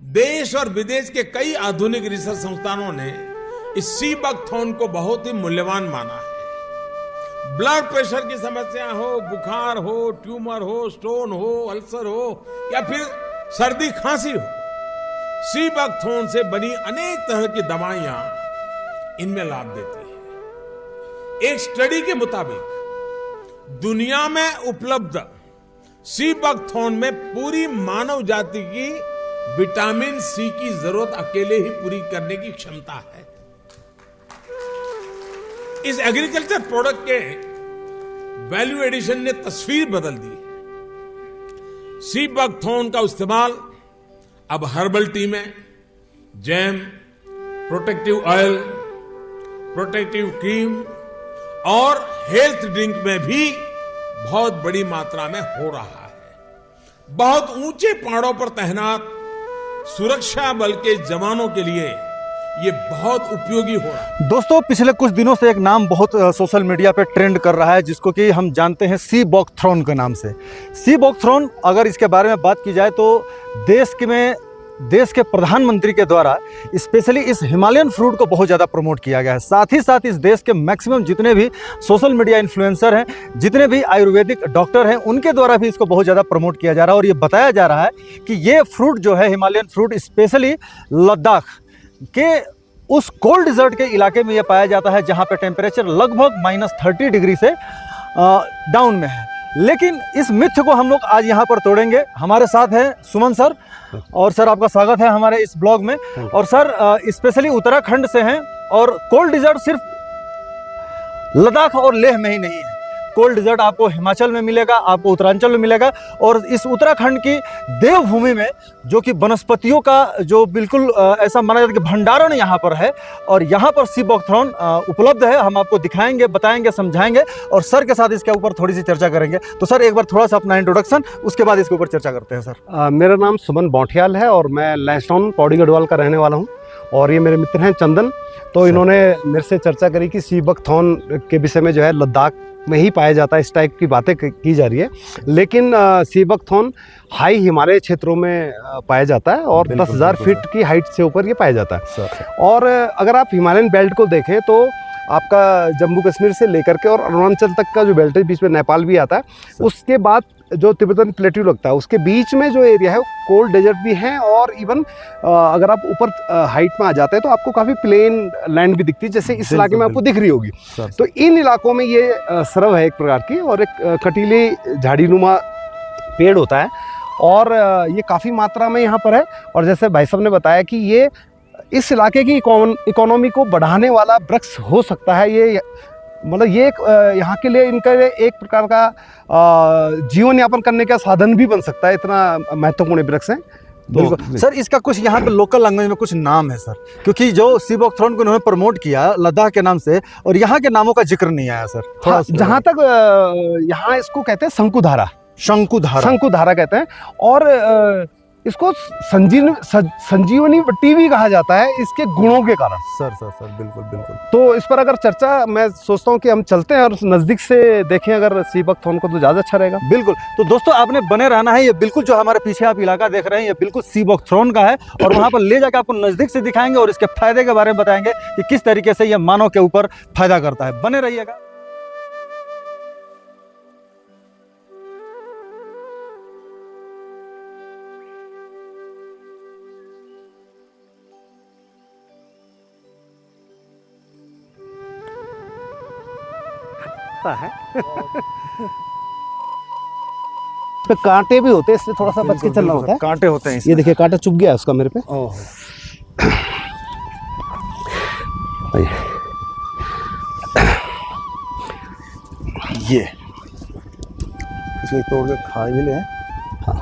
देश और विदेश के कई आधुनिक रिसर्च संस्थानों ने इस सीबकथॉर्न को बहुत ही मूल्यवान माना है। ब्लड प्रेशर की समस्या हो, बुखार हो, ट्यूमर हो, स्टोन हो, अल्सर हो या फिर सर्दी खांसी हो, सीबकथॉर्न से बनी अनेक तरह की दवाइयां इनमें लाभ देती है। एक स्टडी के मुताबिक दुनिया में उपलब्ध सीबकथॉर्न में पूरी मानव जाति की विटामिन सी की जरूरत अकेले ही पूरी करने की क्षमता है। इस एग्रीकल्चर प्रोडक्ट के वैल्यू एडिशन ने तस्वीर बदल दी है। सीबकथॉर्न का इस्तेमाल अब हर्बल टी में, jam, protective oil, protective cream और हेल्थ ड्रिंक में भी बहुत बड़ी मात्रा में हो रहा है। बहुत ऊंचे पहाड़ों पर तैनात सुरक्षा बल के जवानों के लिए ये बहुत उपयोगी हो रहा है। दोस्तों, पिछले कुछ दिनों से एक नाम बहुत सोशल मीडिया पे ट्रेंड कर रहा है, जिसको कि हम जानते हैं सीबकथॉर्न के नाम से। सीबकथॉर्न, अगर इसके बारे में बात की जाए तो देश के प्रधानमंत्री के द्वारा स्पेशली इस हिमालयन फ्रूट को बहुत ज़्यादा प्रमोट किया गया है। साथ ही साथ इस देश के मैक्सिमम जितने भी सोशल मीडिया इन्फ्लुएंसर हैं, जितने भी आयुर्वेदिक डॉक्टर हैं, उनके द्वारा भी इसको बहुत ज़्यादा प्रमोट किया जा रहा है। और ये बताया जा रहा है कि ये फ्रूट जो है, हिमालयन फ्रूट, स्पेशली लद्दाख के उस कोल्ड डिजर्ट के इलाके में ये पाया जाता है, जहाँ पे टेम्परेचर लगभग -30 डिग्री से डाउन में है। लेकिन इस मिथ को हम लोग आज यहाँ पर तोड़ेंगे। हमारे साथ हैं सुमन सर, और सर आपका स्वागत है हमारे इस ब्लॉग में। और सर स्पेशली उत्तराखंड से हैं, और कोल्ड डिजर्ट सिर्फ लद्दाख और लेह में ही नहीं है। कोल्ड डिजर्ट आपको हिमाचल में मिलेगा, आपको उत्तरांचल में मिलेगा, और इस उत्तराखंड की देवभूमि में, जो कि वनस्पतियों का जो बिल्कुल ऐसा माना जाता है कि भंडारण यहाँ पर है, और यहाँ पर सीबकथॉर्न उपलब्ध है। हम आपको दिखाएंगे, बताएंगे, समझाएंगे, और सर के साथ इसके ऊपर थोड़ी सी चर्चा करेंगे। तो सर एक बार थोड़ा सा अपना इंट्रोडक्शन, उसके बाद इसके ऊपर चर्चा करते हैं। सर मेरा नाम सुमन बौठियाल है और मैं लैंसडाउन पौड़ी गढ़वाल का रहने वाला हूँ, और ये मेरे मित्र हैं चंदन। तो इन्होंने मेरे से चर्चा करी कि सीबकथॉर्न के विषय में जो है लद्दाख में ही पाया जाता है, इस टाइप की बातें की जा रही है। लेकिन सीबकथॉर्न हाई हिमालय क्षेत्रों में पाया जाता है, और 10,000 फीट की हाइट से ऊपर ये पाया जाता है। और अगर आप हिमालयन बेल्ट को देखें तो आपका जम्मू कश्मीर से लेकर के और अरुणाचल तक का जो बेल्ट है, बीच में नेपाल भी आता है, उसके बाद जो तिब्बतन प्लेट्यू लगता है, उसके बीच में जो एरिया है वो कोल्ड डेजर्ट भी है। और इवन अगर आप ऊपर हाइट में आ जाते हैं तो आपको काफ़ी प्लेन लैंड भी दिखती है, जैसे इस इलाके में आपको दिख रही होगी। तो इन इलाकों में ये सरव है एक प्रकार की, और एक कटीली झाड़ीनुमा पेड़ होता है, और ये काफ़ी मात्रा में यहाँ पर है। और जैसे भाई साहब ने बताया कि ये इस इलाके की इकोनॉमी को बढ़ाने वाला वृक्ष हो सकता है। ये मतलब ये यहाँ के लिए, इनका एक प्रकार का जीवन यापन करने का साधन भी बन सकता है, इतना महत्वपूर्ण वृक्ष है। तो सर इसका कुछ यहाँ पे लोकल लैंग्वेज में कुछ नाम है सर, क्योंकि जो सीबकथॉर्न को उन्होंने प्रमोट किया लद्दाख के नाम से, और यहाँ के नामों का जिक्र नहीं आया सर। हाँ, जहाँ तक यहाँ इसको कहते हैं शंकुधारा, शंकुधारा कहते हैं, और इसको संजीवनी टी भी कहा जाता है इसके गुणों के कारण। सर बिल्कुल। तो इस पर अगर चर्चा, मैं सोचता हूँ कि हम चलते हैं और नज़दीक से देखें अगर सीबकथॉर्न को, तो ज़्यादा अच्छा रहेगा। बिल्कुल। तो दोस्तों आपने बने रहना है। ये बिल्कुल जो हमारे पीछे आप इलाका देख रहे हैं, ये बिल्कुल सीबकथॉर्न का है, और वहाँ पर ले जाकर आपको नज़दीक से दिखाएंगे और इसके फायदे के बारे में बताएंगे कि किस तरीके से ये मानव के ऊपर फायदा करता है। बने रहिएगा। है पे कांटे भी होते हैं, इसलिए थोड़ा सा बच के चलना होता है। कांटे होते हैं, ये देखिए कांटा चुभ गया उसका मेरे पे। ये इसको तोड़ के खा भी ले। हाँ,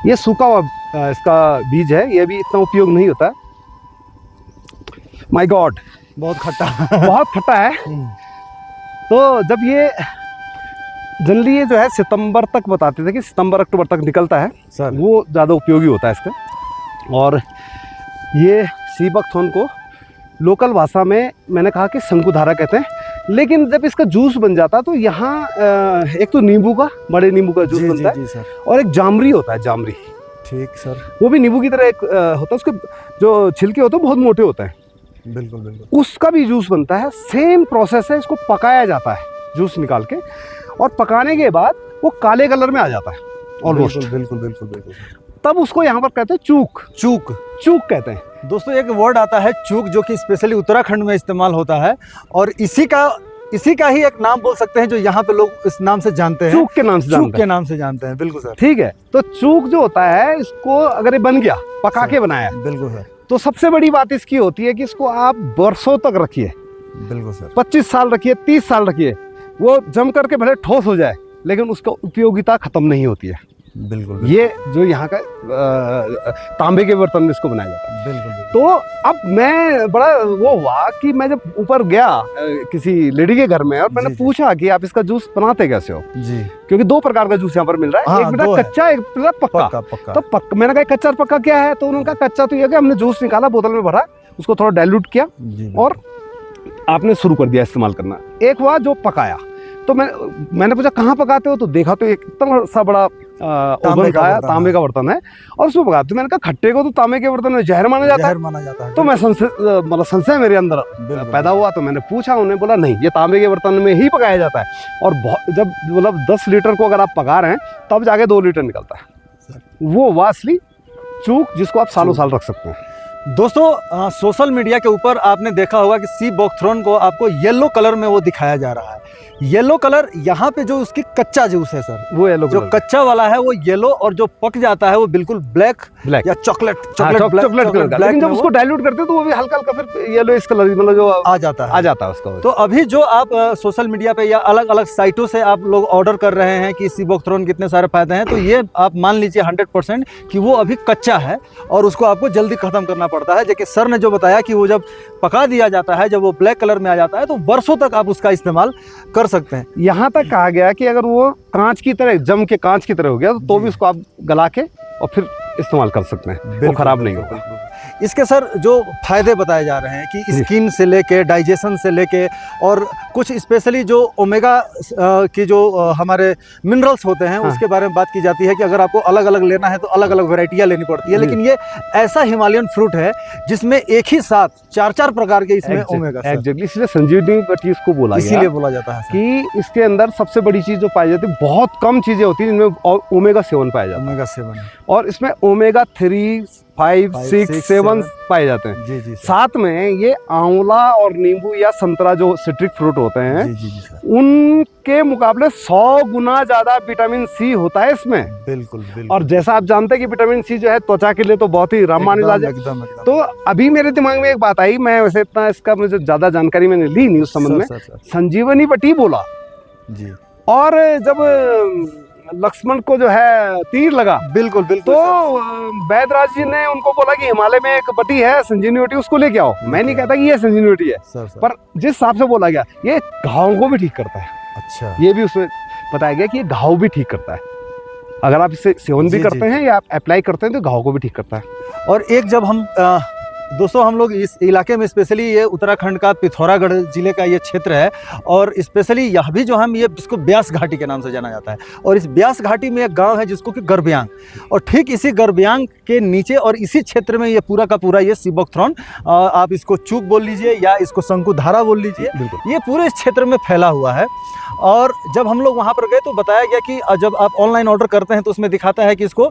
ये सूखा हुआ इसका बीज है, ये भी इतना उपयोग नहीं होता। माय गॉड, बहुत खट्टा बहुत खट्टा है। तो जब ये जनरली ये जो है सितंबर तक बताते थे कि सितंबर अक्टूबर तक निकलता है सर, वो ज़्यादा उपयोगी होता है इसका। और ये सीबकथॉर्न को लोकल भाषा में मैंने कहा कि शंकुधारा कहते हैं, लेकिन जब इसका जूस बन जाता है तो यहाँ एक तो नींबू का, बड़े नींबू का जूस बनता है, और एक जामरी होता है, जामरी ठीक सर। वो भी नींबू की तरह एक होता है, उसके जो छिलके होते हैं बहुत मोटे होते हैं, बिल्कुल बिल्कुल। उसका भी जूस बनता है। सेम प्रोसेस है, इसको पकाया जाता है जूस निकाल के, और पकाने के बाद वो काले कलर में आ जाता है ऑलमोस्ट। बिल्कुल बिल्कुल बिल्कुल। तब उसको यहाँ पर कहते हैं चूक। चूक, चूक कहते हैं। दोस्तों एक वर्ड आता है चूक, जो कि स्पेशली उत्तराखंड में इस्तेमाल होता है, और इसी का ही एक नाम बोल सकते हैं जो यहाँ पे लोग इस नाम से जानते हैं, चूक के नाम से जानते हैं। चूक के नाम से जानते हैं, बिल्कुल सर। ठीक है, तो चूक जो होता है, इसको अगर ये बन गया, पका के बनाया, बिल्कुल सर, तो सबसे बड़ी बात इसकी होती है कि इसको आप बरसों तक रखिए, बिल्कुल सर। 25 साल रखिए, 30 साल रखिए, वो जम करके भले ठोस हो जाए, लेकिन उसका उपयोगिता खत्म नहीं होती है। बिल्कुल। ये जो यहाँ का तांबे के बर्तन में इसको बनाया जाता है। बिल्कुल। तो अब मैं बड़ा वो हुआ कि मैं जब ऊपर गया किसी लेडी के घर में, और मैंने पूछा कि आप इसका जूस बनाते कैसे हो जी, क्योंकि 2 प्रकार का जूस यहाँ पर मिल रहा है। हाँ, एक बेटा कच्चा, एक बेटा पक्का। तो मैंने कहा कच्चा और पक्का क्या है, तो उन्होंने कहा कच्चा तो ये कि हमने जूस निकाला, बोतल में भरा, उसको थोड़ा डाइल्यूट किया और आपने शुरू कर दिया इस्तेमाल करना। एक हुआ जो पकाया, तो मैंने पूछा कहाँ पकाते हो, तो देखा तो एक इतना सा बड़ा ओवन था, तांबे का बर्तन है, और उसमें पकाते। तो मैंने कहा खट्टे को तो तांबे के बर्तन में जहर माना जाता है। तो मैं संशय मेरे अंदर पैदा हुआ, तो मैंने पूछा, उन्होंने बोला नहीं, ये तांबे के बर्तन में ही पकाया जाता है, और जब मतलब 10 लीटर को अगर आप पका रहे हैं तब जाके 2 लीटर निकलता है। वो वासली चूक, जिसको आप सालों साल रख सकते हैं। दोस्तों सोशल मीडिया के ऊपर आपने देखा होगा कि सी बॉकथ्रॉन को आपको येलो कलर में वो दिखाया जा रहा है। येलो कलर यहाँ पे जो उसकी कच्चा जूस है सर, वो येलो, जो कच्चा वाला है वो येलो, और जो पक जाता है वो बिल्कुल ब्लैक या चॉकलेट कलर। लेकिन जब उसको डाइल्यूट करते हैं तो वो भी हल्का हल्का फिर येलो इस कलर, मतलब जो आ जाता है उसका। तो अभी जो आप सोशल मीडिया पे या अलग अलग साइटों से आप लोग ऑर्डर कर रहे हैं कि सी बॉकथ्रॉन कितने सारे फायदे हैं, तो ये आप मान लीजिए 100% कि वो अभी कच्चा है और उसको आपको जल्दी खत्म करना पड़ता है। जैसे सर ने जो बताया कि वो जब पका दिया जाता है, जब वो ब्लैक कलर में आ जाता है, तो बरसों तक आप उसका इस्तेमाल कर सकते हैं। यहाँ तक कहा गया कि अगर वो कांच की तरह, जम के कांच की तरह हो गया, तो भी उसको आप गला के और फिर इस्तेमाल कर सकते हैं, वो खराब नहीं होगा। इसके सर जो फायदे बताए जा रहे हैं कि स्किन से लेके डाइजेशन से लेके, और कुछ स्पेशली जो ओमेगा की जो हमारे मिनरल्स होते हैं, उसके बारे में बात की जाती है कि अगर आपको अलग अलग लेना है तो अलग अलग वैरायटियां लेनी पड़ती है, लेकिन ये ऐसा हिमालयन फ्रूट है जिसमें एक ही साथ 4 प्रकार के इसमें ओमेगा। एग्जैक्टली, इसलिए संजीवनी बटी इसको बोला गया, इसीलिए बोला जाता है कि इसके अंदर सबसे बड़ी चीज जो पाई जाती है, बहुत कम चीजें होती है जिनमें ओमेगा 7 पाया जाता है। ओमेगा 7, और इसमें ओमेगा 3, 5, 6, 7 पाए जाते हैं। जी, साथ में ये आंवला और नींबू या संतरा जो सिट्रिक फ्रूट होते हैं, जी, उनके मुकाबले 100 गुना ज्यादा विटामिन सी होता है इसमें। बिल्कुल। और जैसा आप जानते हैं कि विटामिन सी जो है त्वचा के लिए तो बहुत ही रामबाण इलाज है। तो अभी मेरे दिमाग में एक बात आई, मैं वैसे इतना इसका मुझे ज्यादा जानकारी मैंने ली नहीं उस संबंध में। संजीवनी बटी बोला जी, और जब लक्ष्मण को जो है तीर लगा, बिल्कुल, तो वैदराज जी ने उनको बोला कि हिमालय में एक बटी है संजीवनी बटी, उसको लेके आओ। मैं नहीं कहता कि ये संजीवनी बटी है, पर जिस हिसाब से बोला गया, ये घाव को भी ठीक करता है। अच्छा, ये भी उसमें बताया गया कि ये घाव भी ठीक करता है। अगर आप इससे सेवन भी करते हैं या आप अप्लाई करते हैं तो घाव को भी ठीक करता है। और एक जब हम दोस्तों हम लोग इस इलाके में, स्पेशली ये उत्तराखंड का पिथौरागढ़ जिले का ये क्षेत्र है, और स्पेशली यह भी जो हम ये इसको ब्यास घाटी के नाम से जाना जाता है, और इस ब्यास घाटी में एक गांव है जिसको कि गरब्यांग, और ठीक इसी गरब्यांग के नीचे और इसी क्षेत्र में ये पूरा का पूरा ये सी बॉकथ्रॉन, आप इसको चूक बोल लीजिए या इसको शंकुधारा बोल लीजिए, ये पूरे इस क्षेत्र में फैला हुआ है। और जब हम लोग वहाँ पर गए तो बताया गया कि जब आप ऑनलाइन ऑर्डर करते हैं तो उसमें दिखाता है कि इसको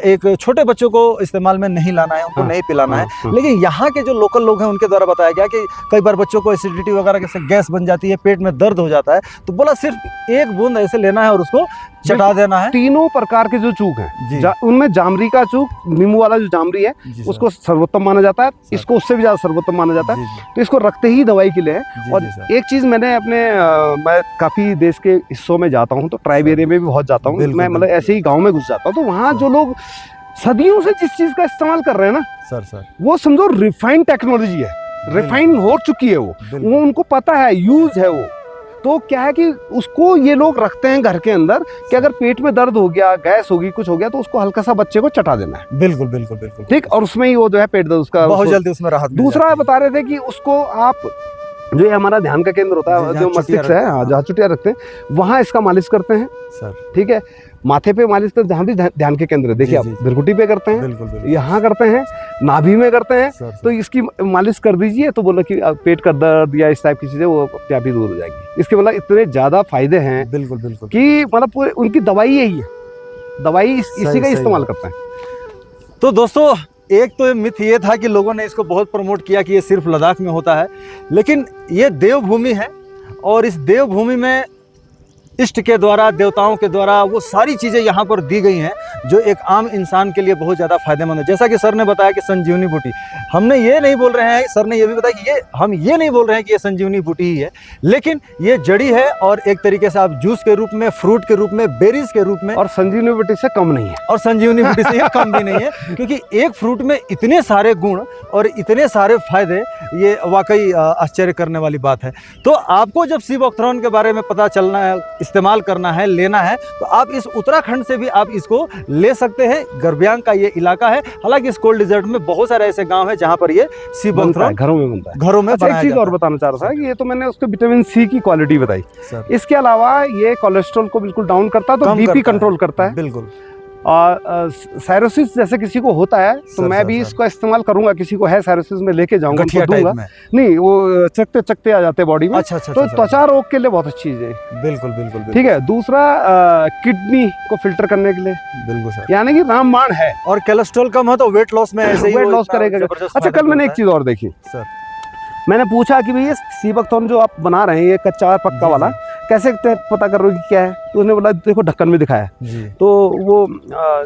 एक छोटे बच्चों को इस्तेमाल में नहीं लाना है, उनको नहीं पिलाना है, लेकिन यहाँ के जो लोकल लोग हैं उनके द्वारा बताया गया कि कई बार बच्चों को एसिडिटी वगैरह के गैस बन जाती है, पेट में दर्द हो जाता है, तो बोला सिर्फ 1 बूंद ऐसे लेना है और उसको चटा देना है। 3 प्रकार के जो चूक हैं, उनमें जामरी का चूक, नींबू वाला जो जामरी है, उसको सर्वोत्तम माना जाता है, इसको उससे भी ज्यादा सर्वोत्तम माना जाता है, तो इसको रखते ही दवाई के लिए है। और एक चीज मैंने अपने मैं काफी देश के हिस्सों में जाता हूँ, तो ट्राइब एरिया में भी बहुत जाता हूँ, मैं मतलब ऐसे ही गाँव में घुस जाता हूँ, तो वहाँ जो लोग सदियों से जिस चीज का इस्तेमाल कर रहे हैं ना सर, वो समझो रिफाइंड टेक्नोलॉजी है, रिफाइंड हो चुकी है, वो उनको पता है, यूज है वो। तो क्या है कि उसको ये लोग रखते हैं घर के अंदर कि अगर पेट में दर्द हो गया, गैस होगी, कुछ हो गया, तो उसको हल्का सा बच्चे को चटा देना है। बिल्कुल ठीक, और उसमें ही वो जो है पेट दर्द उसका बहुत जल्दी उसमें राहत। दूसरा बता रहे थे कि उसको आप जो ये हमारा ध्यान का केंद्र होता है, जो मस्तिष्क है, जहाँ चुटिया रखते हैं, वहाँ इसका मालिश करते हैं सर, ठीक है। माथे पे मालिश करते जहाँ भी ध्यान के केंद्र है, देखिए जी, आप जी। भृकुटी पे करते हैं, बिल्कुल बिल्कुल यहाँ करते हैं, नाभि में करते हैं, सर, तो इसकी मालिश कर दीजिए तो बोला कि पेट का दर्द या इस टाइप की चीज़ें वो अपने आप ही दूर हो जाएगी। इसके मतलब इतने ज़्यादा फायदे हैं बिल्कुल बिल्कुल कि मतलब पूरे उनकी दवाई यही है, दवाई इसी का सही इस्तेमाल बात। करते हैं। तो दोस्तों एक तो मिथ ये था कि लोगों ने इसको बहुत प्रमोट किया कि ये सिर्फ लद्दाख में होता है, लेकिन ये देवभूमि है और इस देवभूमि में इष्ट के द्वारा, देवताओं के द्वारा वो सारी चीज़ें यहाँ पर दी गई हैं जो एक आम इंसान के लिए बहुत ज़्यादा फायदेमंद है। जैसा कि सर ने बताया कि संजीवनी बूटी, हमने ये नहीं बोल रहे हैं, सर ने ये भी बताया कि हम ये नहीं बोल रहे हैं कि ये संजीवनी बूटी ही है, लेकिन ये जड़ी है और एक तरीके से आप जूस के रूप में, फ्रूट के रूप में, बेरीज के रूप में, और संजीवनी बूटी से कम नहीं है, और संजीवनी बूटी से ये कम भी नहीं है, क्योंकि एक फ्रूट में इतने सारे गुण और इतने सारे फायदे, ये वाकई आश्चर्य करने वाली बात है। तो आपको जब सी बॉक्थरॉन के बारे में पता चलना है, इस्तेमाल करना है, लेना है, तो आप इस उत्तराखंड से भी आप इसको ले सकते हैं। गर्ब्यांग का ये इलाका है, हालांकि इस कोल्ड डिजर्ट में बहुत सारे ऐसे गांव हैं जहां पर ये सी बॉक्थरॉन घरों में बनता है। घरों में अच्छा, एक बनाया चीज जाता और है। बताना चाह रहा था कि ये तो मैंने उसके विटामिन सी की क्वालिटी बताई, सर, इसके अलावा ये कोलेस्ट्रॉल को बिल्कुल डाउन करता है, तो कम बीपी करता है। कंट्रोल करता है, बिल्कुल। और सायरोसिस जैसे किसी को होता है तो सर, मैं सर, भी सर। इसको इस्तेमाल करूंगा, किसी को है सायरोसिस में लेके जाऊंगा, गठिया उनको टाइप दूंगा। में। नहीं, वो चकते चकते आ जाते हैं बॉडी में, अच्छा अच्छा तो अच्छा, त्वचा रोग के लिए बहुत अच्छी चीज है। बिल्कुल बिल्कुल बिल्कुल, ठीक है। दूसरा, किडनी को फिल्टर करने के लिए, बिल्कुल सर। यानी कि रामबाण है, और कोलेस्ट्रॉल कम है तो वेट लॉस में ऐसे ही वेट वो लॉस इतना करेगा। जबरदस्त अच्छा, फायदा कल मैंने एक करता चीज और देखी, है। सर, मैंने पूछा कि भाई ये सी बकथॉर्न जो आप बना रहे हैं, ये कच्चा और पक्का जी, वाला, कैसे पता कर रहे हो कि क्या है? तो उसने बोला देखो ढक्कन में दिखाया। जी तो वो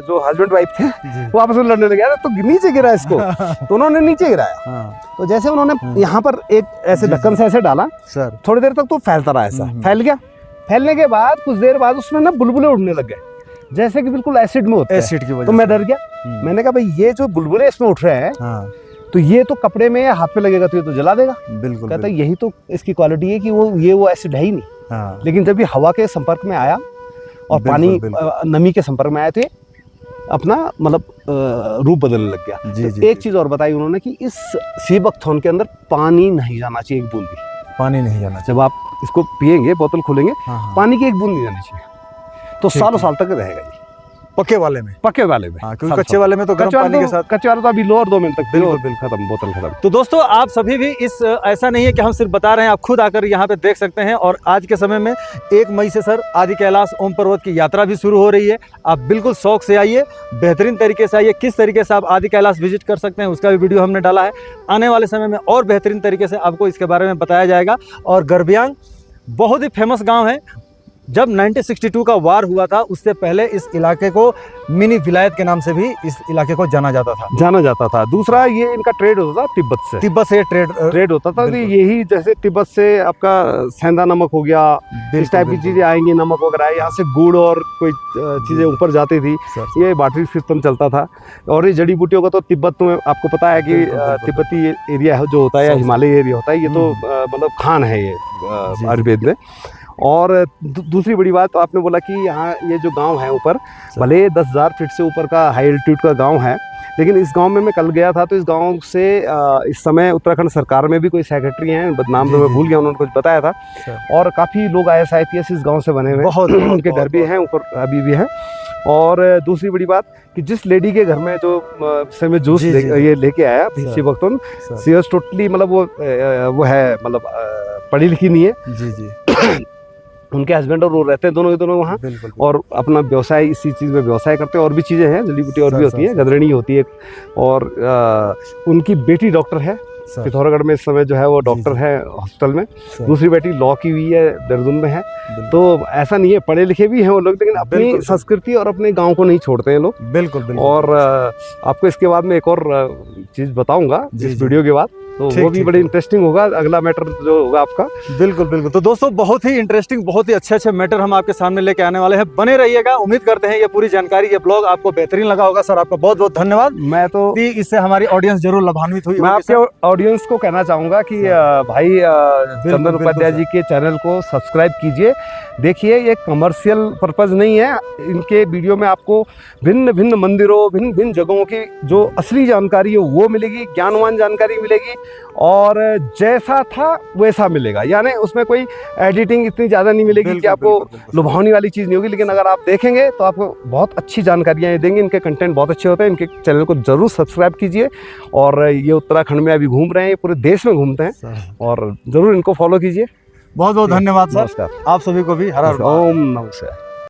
जो हस्बैंड वाइफ थे जी, वो आपस में लड़ने लगे, अरे तो नीचे गिरा इसको, तो उन्होंने नीचे गिराया। हाँ तो जैसे उन्होंने यहाँ पर एक ऐसे जी, ढक्कन से ऐसे डाला, सर, थोड़ी देर तक तो फैलता रहा, ऐसा फैल गया। फैलने के बाद कुछ देर बाद उसमें ना बुलबुले उड़ने लग गए, जैसे कि बिल्कुल एसिड में होता है। एसिड की वजह तो मैं से। डर गया, मैंने कहा भाई ये जो बुलबुले इसमें उठ रहे हैं, हाँ तो ये तो कपड़े में या हाथ पे लगेगा तो ये तो जला देगा। बिल्कुल कहता बिल्कुल। यही तो इसकी क्वालिटी है कि वो एसिड है ही नहीं, हाँ लेकिन जब ये हवा के संपर्क में आया और बिल्कुल, पानी बिल्कुल। नमी के संपर्क में आए तो ये अपना मतलब रूप बदलने लग गया। जी, तो जी, एक जी। चीज और बताई उन्होंने कि इस सी बकथॉर्न के अंदर पानी नहीं जाना चाहिए, एक बूंद भी। पानी नहीं जाना चाहिए। जब आप इसको पिएंगे, बोतल खोलेंगे, हाँ, हाँ। पानी की एक बूंद नहीं जानी चाहिए, तो ठीक सालों है। साल तक रहेगा ये, पक्के वाले में। पके वाले में। हाँ, क्योंकि सालों कच्चे साल। वाले में तो गर्म कच्चे वाले पानी के तो- साथ। कच्चे वाले तो अभी लो और 2 मिनट तक पियो, बिल्कुल, बिल्कुल। खत्म, बोतल खत्म। तो दोस्तों आप सभी भी इस ऐसा नहीं है कि हम सिर्फ बता रहे हैं, आप खुद आकर यहाँ पे देख सकते हैं। और आज के समय में 1 मई से सर आदि कैलाश ओम पर्वत की यात्रा भी शुरू हो रही है। आप बिल्कुल शौक से आइए, बेहतरीन तरीके से आइए। किस तरीके से आप आदि कैलाश विजिट कर सकते हैं उसका भी वीडियो हमने डाला है। आने वाले समय में और बेहतरीन तरीके से आपको इसके बारे में बताया जाएगा। और गर्ब्यांग बहुत ही फेमस गाँव है। जब 1962 का वार हुआ था, उससे पहले इस इलाके को मिनी विलायत के नाम से भी इस इलाके को जाना जाता था। दूसरा, ये इनका ट्रेड होता था तिब्बत से, तिब्बत से ट्रेड होता था। तो बिल्कुल। यही जैसे तिब्बत से आपका सेंधा नमक हो गया, इस टाइप की बिल्कुल। चीजें आएंगी, नमक वगैरह, यहाँ से गुड़ और कोई चीजें ऊपर जाती थी, सर, ये बाटरी सिस्टम चलता था। और ये जड़ी बूटियों का तो तिब्बत में आपको पता है कि बिल्कुल, बिल्कुल। तिब्बती एरिया है जो होता है, या सर, सर। हिमालय एरिया होता है, ये तो मतलब खान है ये जी। आयुर्वेद में। और दूसरी बड़ी बात, तो आपने बोला कि यहाँ ये जो गांव है ऊपर, भले 10,000 फीट से ऊपर का हाई एल्टीट्यूड का गांव है, लेकिन इस गांव में मैं कल गया था, तो इस गांव से इस समय उत्तराखंड सरकार में भी कोई सेक्रेटरी हैं, नाम जी, तो मैं जी। भूल गया, उन्होंने कुछ बताया था। सर। और काफ़ी लोग IAS IPS इस गांव से बने हुए हैं, बहुत उनके घर भी हैं ऊपर, अभी भी हैं। और दूसरी बड़ी बात कि जिस लेडी के घर में जो से मैं जूस जी, जी, जी। ये लेके आया sir. Sea buckthorn, sir. Sea is totally मतलब वो है मतलब पढ़ी लिखी नहीं है। जी जी उनके हस्बैंड और वो रहते हैं दोनों के दोनों वहाँ, बिल्कुल। और अपना व्यवसाय इसी चीज़ में व्यवसाय करते हैं। और भी चीज़ें हैं, जड़ी बूटी और भी सर, होती है, सर। गदरणी होती है। और उनकी बेटी डॉक्टर है सर, पिथौरागढ़ में, इस समय जो है वो डॉक्टर जी। है हॉस्पिटल में। सर, दूसरी बेटी लॉ की हुई है, देहरादून में है। बिल्कुल। तो ऐसा नहीं है, पढ़े लिखे भी हैं वो लोग, लेकिन अपनी बिल्कुल। संस्कृति और अपने गांव को नहीं छोड़ते हैं लोग। बिल्कुल बिल्कुल। और आपको इसके बाद में एक और चीज़ बताऊंगा जी, इस जी। वीडियो के बाद, तो ठीक, वो भी ठीक, बड़ी ठीक। इंटरेस्टिंग होगा, अगला मैटर जो होगा आपका। बिल्कुल बिल्कुल। तो दोस्तों बहुत ही इंटरेस्टिंग, बहुत ही अच्छे अच्छे मैटर हम आपके सामने लेके आने वाले हैं। बने रहिएगा। उम्मीद करते हैं ये पूरी जानकारी, ये ब्लॉग आपको बेहतरीन लगा होगा। सर आपका बहुत बहुत धन्यवाद। मैं तो इससे हमारी ऑडियंस जरूर लाभान्वित हुई मैं होगी, आपके सर। ऑडियंस को कहना चाहूँगा कि भाई चंदन बिल्कुल, उपाध्याय सर। जी के चैनल को सब्सक्राइब कीजिए। देखिए, ये कमर्शियल पर्पज़ नहीं है, इनके वीडियो में आपको भिन्न भिन्न मंदिरों, भिन्न भिन्न जगहों की जो असली जानकारी है वो मिलेगी, ज्ञानवान जानकारी मिलेगी। और जैसा था वैसा मिलेगा, यानी उसमें कोई एडिटिंग इतनी ज़्यादा नहीं मिलेगी कि आपको लुभावनी वाली चीज़ नहीं होगी। लेकिन अगर आप देखेंगे तो आपको बहुत अच्छी जानकारियाँ देंगे, इनके कंटेंट बहुत अच्छे होते हैं। इनके चैनल को ज़रूर सब्सक्राइब कीजिए। और ये उत्तराखंड में अभी घूम रहे हैं, ये पूरे देश में घूमते हैं, और ज़रूर इनको फॉलो कीजिए। बहुत बहुत धन्यवाद सर। नमस्कार। आप सभी को भी हर हर ओम नमः शिवाय।